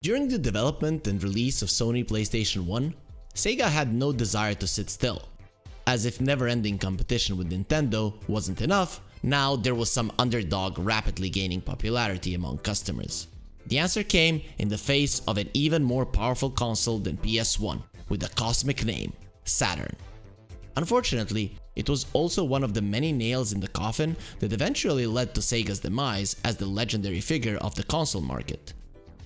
During the development and release of Sony Playstation 1, Sega had no desire to sit still. As if never-ending competition with Nintendo wasn't enough, now there was some underdog rapidly gaining popularity among customers. The answer came in the face of an even more powerful console than PS1, with a cosmic name, Saturn. Unfortunately, it was also one of the many nails in the coffin that eventually led to Sega's demise as the legendary figure of the console market.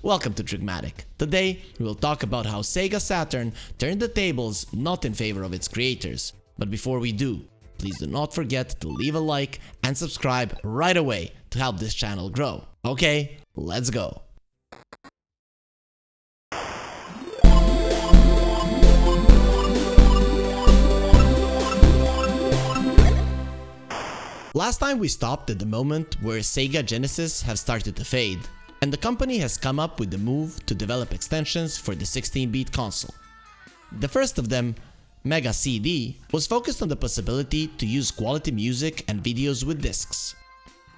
Welcome to Drigmatic. Today, we will talk about how Sega Saturn turned the tables not in favor of its creators. But before we do, please do not forget to leave a like and subscribe right away to help this channel grow. Okay, let's go. Last time we stopped at the moment where Sega Genesis have started to fade, and the company has come up with the move to develop extensions for the 16-bit console. The first of them, Mega CD, was focused on the possibility to use quality music and videos with discs.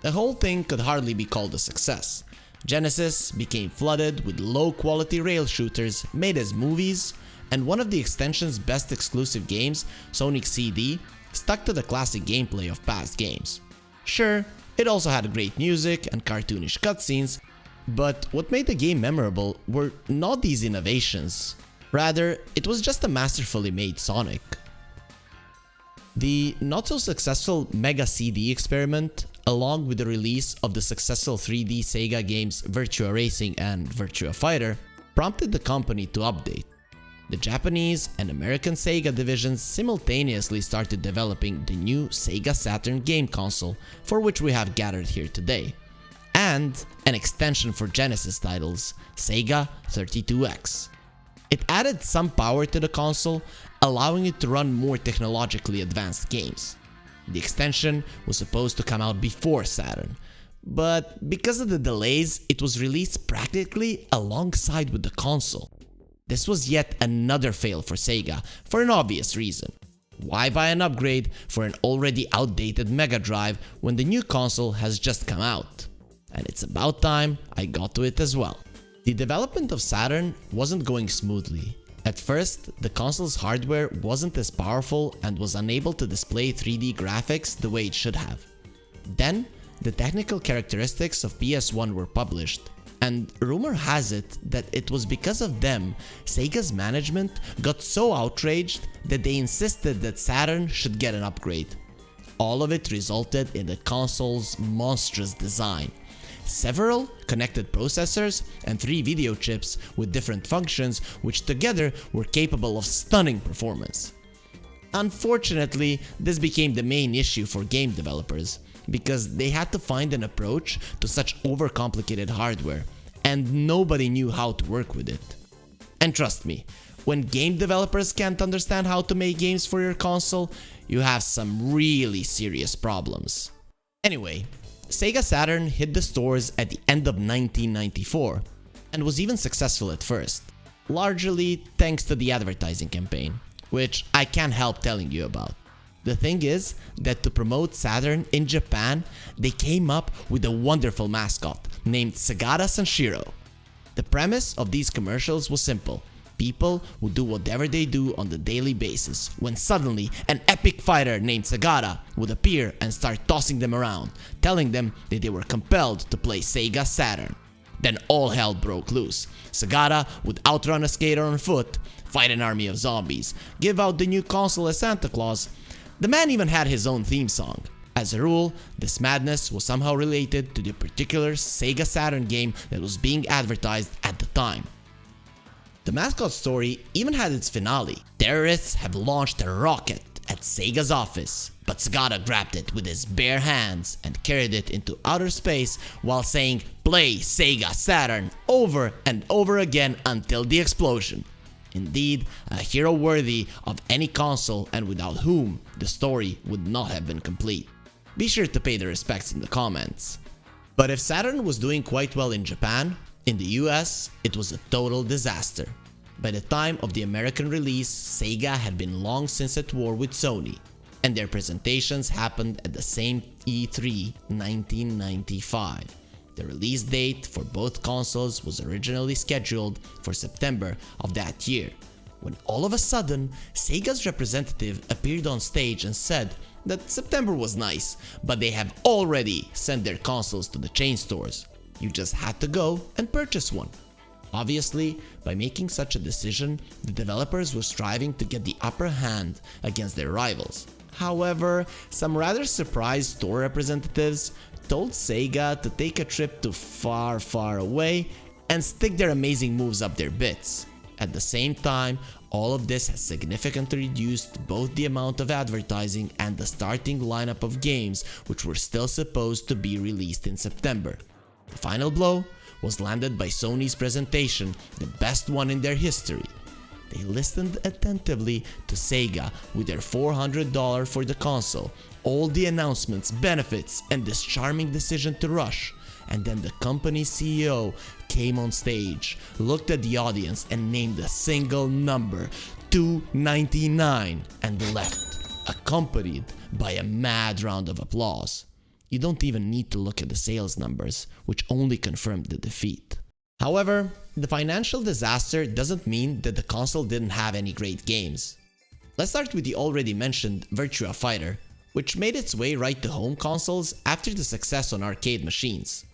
The whole thing could hardly be called a success. Genesis became flooded with low-quality rail shooters made as movies, and one of the extension's best exclusive games, Sonic CD, stuck to the classic gameplay of past games. Sure, it also had great music and cartoonish cutscenes, but what made the game memorable were not these innovations. Rather, it was just a masterfully made Sonic. The not-so-successful Mega CD experiment, along with the release of the successful 3D Sega games Virtua Racing and Virtua Fighter, prompted the company to update. The Japanese and American Sega divisions simultaneously started developing the new Sega Saturn game console, for which we have gathered here today, and an extension for Genesis titles, Sega 32X. It added some power to the console, allowing it to run more technologically advanced games. The extension was supposed to come out before Saturn, but because of the delays, it was released practically alongside with the console. This was yet another fail for Sega, for an obvious reason. Why buy an upgrade for an already outdated Mega Drive when the new console has just come out? And it's about time I got to it as well. The development of Saturn wasn't going smoothly. At first, the console's hardware wasn't as powerful and was unable to display 3D graphics the way it should have. Then, the technical characteristics of PS1 were published, and rumor has it that it was because of them Sega's management got so outraged that they insisted that Saturn should get an upgrade. All of it resulted in the console's monstrous design. Several connected processors and 3 video chips with different functions which together were capable of stunning performance. Unfortunately, this became the main issue for game developers, because they had to find an approach to such overcomplicated hardware, and nobody knew how to work with it. And trust me, when game developers can't understand how to make games for your console, you have some really serious problems. Anyway, Sega Saturn hit the stores at the end of 1994, and was even successful at first, largely thanks to the advertising campaign, which I can't help telling you about. The thing is that to promote Saturn in Japan, they came up with a wonderful mascot named Sagara Sanshiro. The premise of these commercials was simple. People would do whatever they do on the daily basis, when suddenly an epic fighter named Sagara would appear and start tossing them around, telling them that they were compelled to play Sega Saturn. Then all hell broke loose. Sagara would outrun a skater on foot, fight an army of zombies, give out the new console as Santa Claus. The man even had his own theme song. As a rule, this madness was somehow related to the particular Sega Saturn game that was being advertised at the time. The mascot story even had its finale. Terrorists have launched a rocket at Sega's office, but Sagara grabbed it with his bare hands and carried it into outer space while saying "Play Sega Saturn" over and over again until the explosion. Indeed, a hero worthy of any console and without whom the story would not have been complete. Be sure to pay the respects in the comments. But if Saturn was doing quite well in Japan, in the US, it was a total disaster. By the time of the American release, Sega had been long since at war with Sony, and their presentations happened at the same E3 1995. The release date for both consoles was originally scheduled for September of that year, when all of a sudden, Sega's representative appeared on stage and said that September was nice, but they have already sent their consoles to the chain stores. You just had to go and purchase one. Obviously, by making such a decision, the developers were striving to get the upper hand against their rivals. However, some rather surprised store representatives told Sega to take a trip to far, far away and stick their amazing moves up their bits. At the same time, all of this has significantly reduced both the amount of advertising and the starting lineup of games which were still supposed to be released in September. The final blow was landed by Sony's presentation, the best one in their history. They listened attentively to Sega with their $400 for the console, all the announcements, benefits, and this charming decision to rush. And then the company's CEO came on stage, looked at the audience and named a single number, $299, and left, accompanied by a mad round of applause. You don't even need to look at the sales numbers, which only confirmed the defeat. However, the financial disaster doesn't mean that the console didn't have any great games. Let's start with the already mentioned Virtua Fighter, which made its way right to home consoles after the success on arcade machines.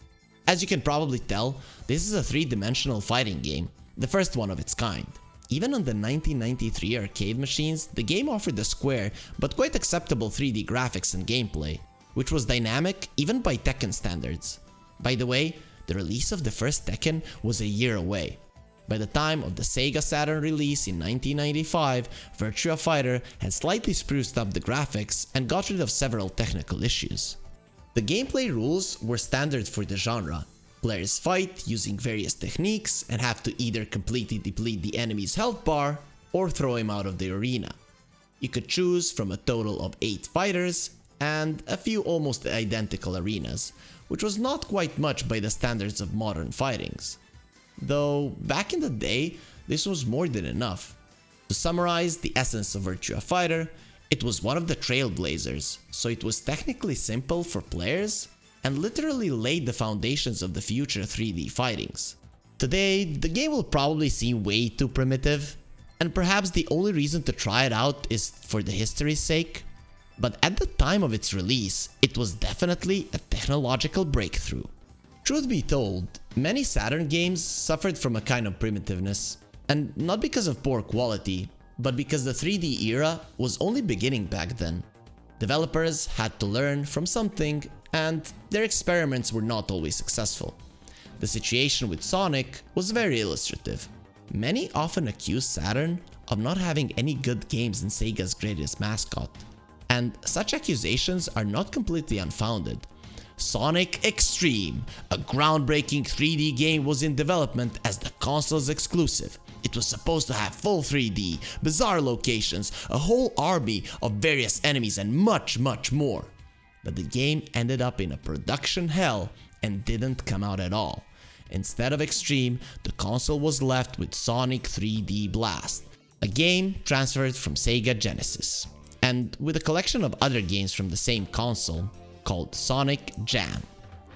As you can probably tell, this is a three-dimensional fighting game, the first one of its kind. Even on the 1993 arcade machines, the game offered a square but quite acceptable 3D graphics and gameplay, which was dynamic even by Tekken standards. By the way, the release of the first Tekken was a year away. By the time of the Sega Saturn release in 1995, Virtua Fighter had slightly spruced up the graphics and got rid of several technical issues. The gameplay rules were standard for the genre. Players fight using various techniques and have to either completely deplete the enemy's health bar or throw him out of the arena. You could choose from a total of 8 fighters and a few almost identical arenas, which was not quite much by the standards of modern fightings. Though back in the day, this was more than enough. To summarize the essence of Virtua Fighter, it was one of the trailblazers, so it was technically simple for players and literally laid the foundations of the future 3D fightings. Today, the game will probably seem way too primitive, and perhaps the only reason to try it out is for the history's sake. But at the time of its release, it was definitely a technological breakthrough. Truth be told, many Saturn games suffered from a kind of primitiveness, and not because of poor quality, but because the 3D era was only beginning back then. Developers had to learn from something, and their experiments were not always successful. The situation with Sonic was very illustrative. Many often accused Saturn of not having any good games in Sega's greatest mascot. And such accusations are not completely unfounded. Sonic Extreme, a groundbreaking 3D game, was in development as the console's exclusive. It was supposed to have full 3D, bizarre locations, a whole army of various enemies, and much, much more. But the game ended up in a production hell and didn't come out at all. Instead of Extreme, the console was left with Sonic 3D Blast, a game transferred from Sega Genesis, and with a collection of other games from the same console called Sonic Jam.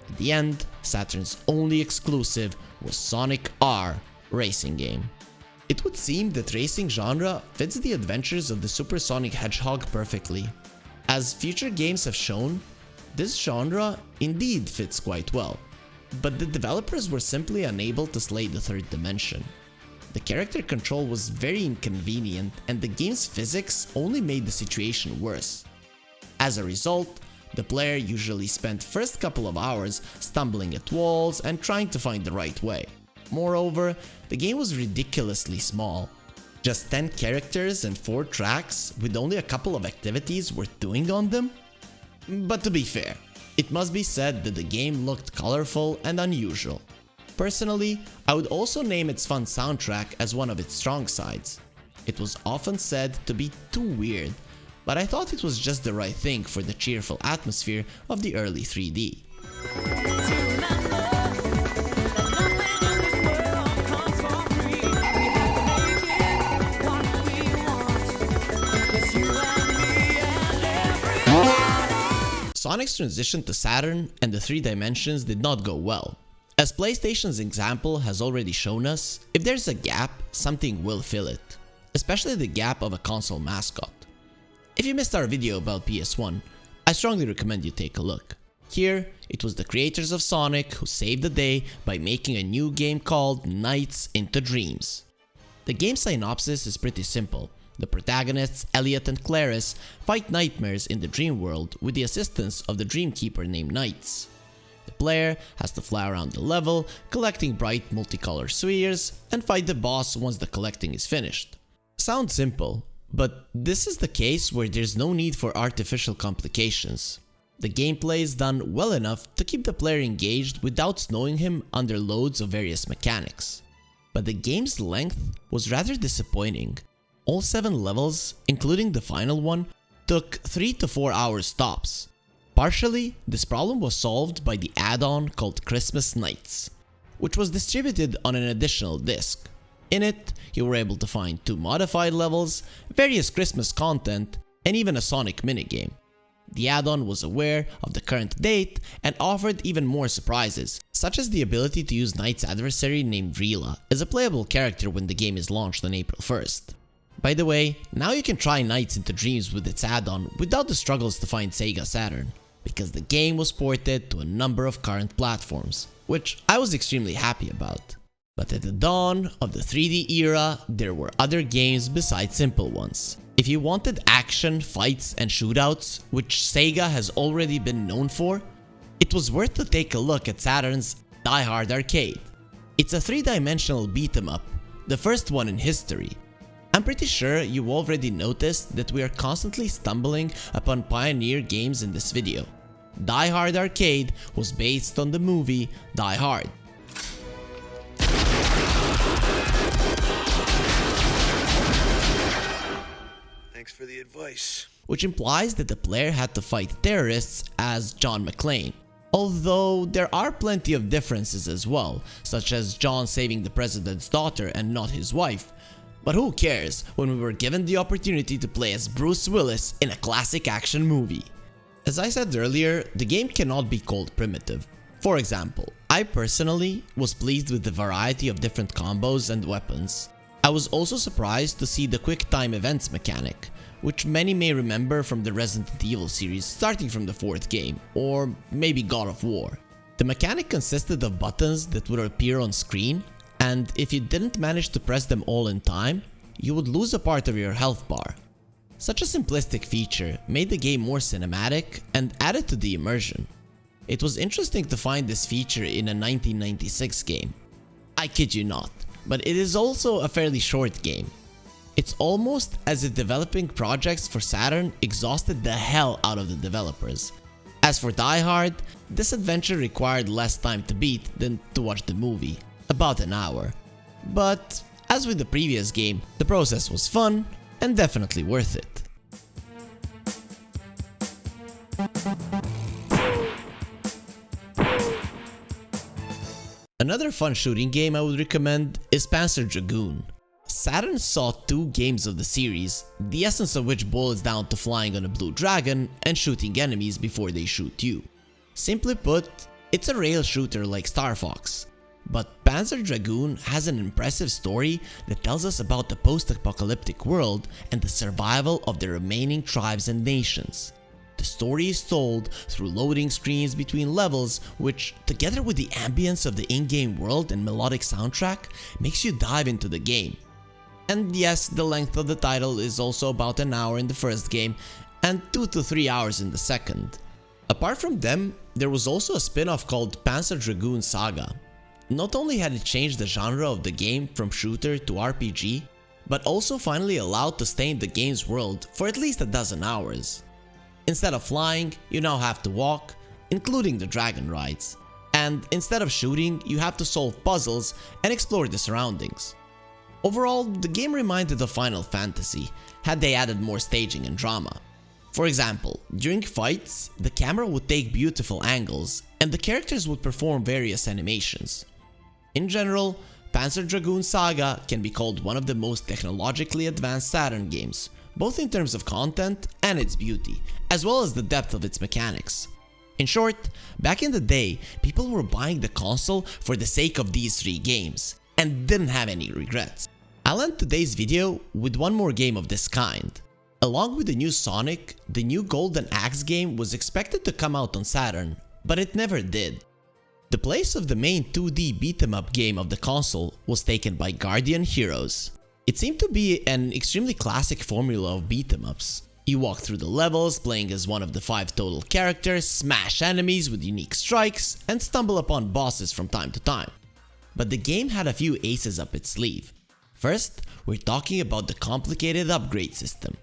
In the end, Saturn's only exclusive was Sonic R racing game. It would seem that racing genre fits the adventures of the Supersonic Hedgehog perfectly. As future games have shown, this genre indeed fits quite well, but the developers were simply unable to slay the third dimension. The character control was very inconvenient, and the game's physics only made the situation worse. As a result, the player usually spent first couple of hours stumbling at walls and trying to find the right way. Moreover, the game was ridiculously small. Just 10 characters and 4 tracks with only a couple of activities worth doing on them? But to be fair, it must be said that the game looked colorful and unusual. Personally, I would also name its fun soundtrack as one of its strong sides. It was often said to be too weird, but I thought it was just the right thing for the cheerful atmosphere of the early 3D. Sonic's transition to Saturn and the 3 dimensions did not go well. As PlayStation's example has already shown us, if there's a gap, something will fill it, especially the gap of a console mascot. If you missed our video about PS1, I strongly recommend you take a look. Here, it was the creators of Sonic who saved the day by making a new game called Nights into Dreams. The game synopsis is pretty simple. The protagonists, Elliot and Clarice, fight nightmares in the dream world with the assistance of the Dreamkeeper named Knights. The player has to fly around the level, collecting bright multicolored spheres, and fight the boss once the collecting is finished. Sounds simple, but this is the case where there's no need for artificial complications. The gameplay is done well enough to keep the player engaged without snowing him under loads of various mechanics. But the game's length was rather disappointing. All 7 levels, including the final one, took 3 to 4 hours tops. Partially, this problem was solved by the add-on called Christmas Nights, which was distributed on an additional disc. In it, you were able to find 2 modified levels, various Christmas content, and even a Sonic minigame. The add-on was aware of the current date and offered even more surprises, such as the ability to use Knight's adversary named Rila as a playable character when the game is launched on April 1st. By the way, now you can try Nights into Dreams with its add-on without the struggles to find SEGA Saturn, because the game was ported to a number of current platforms, which I was extremely happy about. But at the dawn of the 3D era, there were other games besides simple ones. If you wanted action, fights, and shootouts, which SEGA has already been known for, it was worth to take a look at Saturn's Die Hard Arcade. It's a 3-dimensional beat-em-up, the first one in history. I'm pretty sure you already noticed that we are constantly stumbling upon pioneer games in this video. Die Hard Arcade was based on the movie Die Hard. Thanks for the advice. Which implies that the player had to fight terrorists as John McClane. Although there are plenty of differences as well, such as John saving the president's daughter and not his wife. But who cares when we were given the opportunity to play as Bruce Willis in a classic action movie? As I said earlier, the game cannot be called primitive. For example, I personally was pleased with the variety of different combos and weapons. I was also surprised to see the quick time events mechanic, which many may remember from the Resident Evil series starting from the 4th game, or maybe God of War. The mechanic consisted of buttons that would appear on screen, and if you didn't manage to press them all in time, you would lose a part of your health bar. Such a simplistic feature made the game more cinematic and added to the immersion. It was interesting to find this feature in a 1996 game. I kid you not, but it is also a fairly short game. It's almost as if developing projects for Saturn exhausted the hell out of the developers. As for Die Hard, this adventure required less time to beat than to watch the movie, about an hour. But as with the previous game, the process was fun and definitely worth it. Another fun shooting game I would recommend is Panzer Dragoon. Saturn saw 2 games of the series, the essence of which boils down to flying on a blue dragon and shooting enemies before they shoot you. Simply put, it's a rail shooter like Star Fox. But Panzer Dragoon has an impressive story that tells us about the post-apocalyptic world and the survival of the remaining tribes and nations. The story is told through loading screens between levels, which, together with the ambience of the in-game world and melodic soundtrack, makes you dive into the game. And yes, the length of the title is also about an hour in the first game and 2 to 3 hours in the second. Apart from them, there was also a spin-off called Panzer Dragoon Saga. Not only had it changed the genre of the game from shooter to RPG, but also finally allowed to stay in the game's world for at least a dozen hours. Instead of flying, you now have to walk, including the dragon rides. And instead of shooting, you have to solve puzzles and explore the surroundings. Overall, the game reminded of Final Fantasy, had they added more staging and drama. For example, during fights, the camera would take beautiful angles, and the characters would perform various animations. In general, Panzer Dragoon Saga can be called one of the most technologically advanced Saturn games, both in terms of content and its beauty, as well as the depth of its mechanics. In short, back in the day, people were buying the console for the sake of these 3 games, and didn't have any regrets. I'll end today's video with one more game of this kind. Along with the new Sonic, the new Golden Axe game was expected to come out on Saturn, but it never did. The place of the main 2D beat-em-up game of the console was taken by Guardian Heroes. It seemed to be an extremely classic formula of beat-em-ups. You walk through the levels playing as one of the 5 total characters, smash enemies with unique strikes, and stumble upon bosses from time to time. But the game had a few aces up its sleeve. First, we're talking about the complicated upgrade system.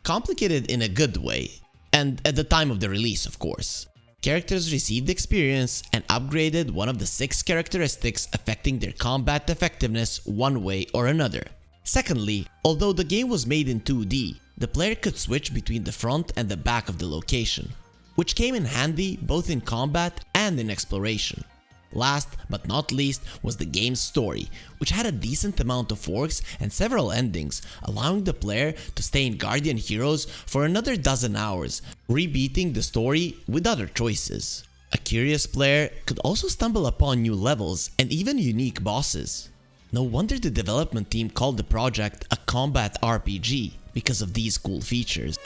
Complicated in a good way, and at the time of the release, of course. Characters received experience and upgraded one of the 6 characteristics affecting their combat effectiveness one way or another. Secondly, although the game was made in 2D, the player could switch between the front and the back of the location, which came in handy both in combat and in exploration. Last but not least was the game's story, which had a decent amount of forks and several endings, allowing the player to stay in Guardian Heroes for another dozen hours, rebeating the story with other choices. A curious player could also stumble upon new levels and even unique bosses. No wonder the development team called the project a combat RPG because of these cool features.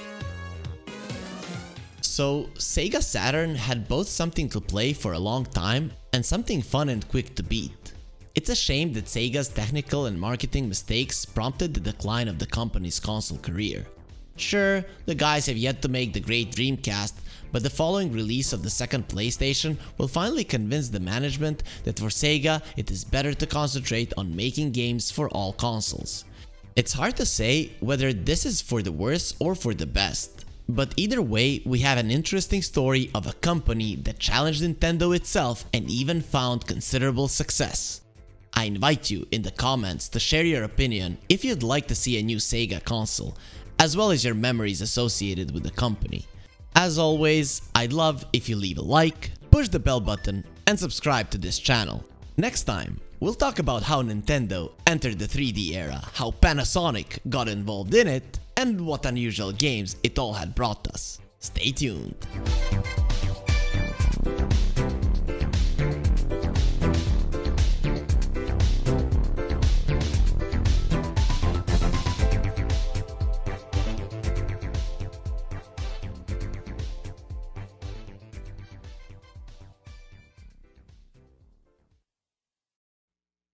So, Sega Saturn had both something to play for a long time and something fun and quick to beat. It's a shame that Sega's technical and marketing mistakes prompted the decline of the company's console career. Sure, the guys have yet to make the great Dreamcast, but the following release of the second PlayStation will finally convince the management that for Sega it is better to concentrate on making games for all consoles. It's hard to say whether this is for the worse or for the best. But either way, we have an interesting story of a company that challenged Nintendo itself and even found considerable success. I invite you in the comments to share your opinion if you'd like to see a new Sega console, as well as your memories associated with the company. As always, I'd love if you leave a like, push the bell button, and subscribe to this channel. Next time, we'll talk about how Nintendo entered the 3D era, how Panasonic got involved in it, and what unusual games it all had brought us. Stay tuned.